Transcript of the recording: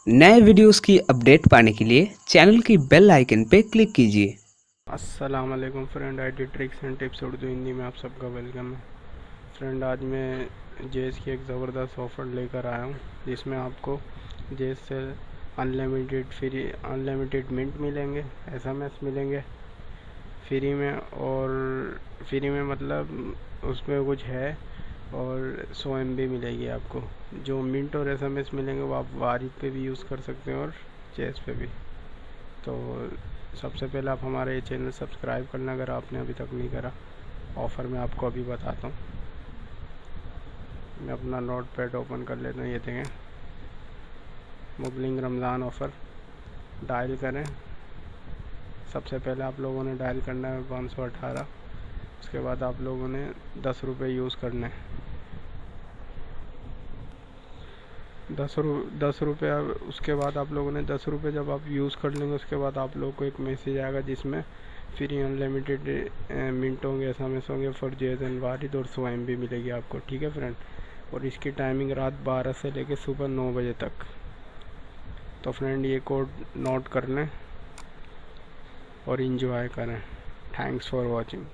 नए वीडियोस की अपडेट पाने के लिए चैनल की बेल आइकन पे क्लिक कीजिए। अस्सलाम वालेकुम friend, IT tricks and tips Urdu Hindi में आप सबका वेलकम है। फ्रेंड, आज मैं जेस की एक ज़बरदस्त ऑफ़र लेकर आया हूँ जिसमें आपको जेस से अनलिमिटेड मिंट मिलेंगे, एसएमएस मिलेंगे फ्री में। और फ्री में मतलब उसमें कुछ है, और 100 MB मिलेगी आपको। जो मिंट और एसएमएस मिलेंगे वो आप वारिद पे भी यूज़ कर सकते हैं और जेस पे भी। तो सबसे पहले आप हमारे ये चैनल सब्सक्राइब करना अगर आपने अभी तक नहीं करा। ऑफ़र मैं आपको अभी बताता हूँ। मैं अपना नोट पैड ओपन कर लेता हूँ। ये देखें, मुबलिंग रमज़ान ऑफ़र। डायल करें। सबसे पहले आप लोगों ने डायल करना है 518। उसके बाद आप लोगों ने 10 रुपये यूज़ करने हैं। 10 रुपये। उसके बाद आप लोगों ने 10 रुपये जब आप यूज़ कर लेंगे, उसके बाद आप लोगों को एक मैसेज आएगा जिसमें फ्री अनलिमिटेड मिनट होंगे, एसएमएस होंगे फॉर जेज एंड वारिद, और 100 MB मिलेगी आपको। ठीक है फ्रेंड। और इसकी टाइमिंग रात 12 से लेकर सुबह 9 बजे तक। तो फ्रेंड, ये कोड नोट कर लें और इन्जॉय करें। Thanks for watching.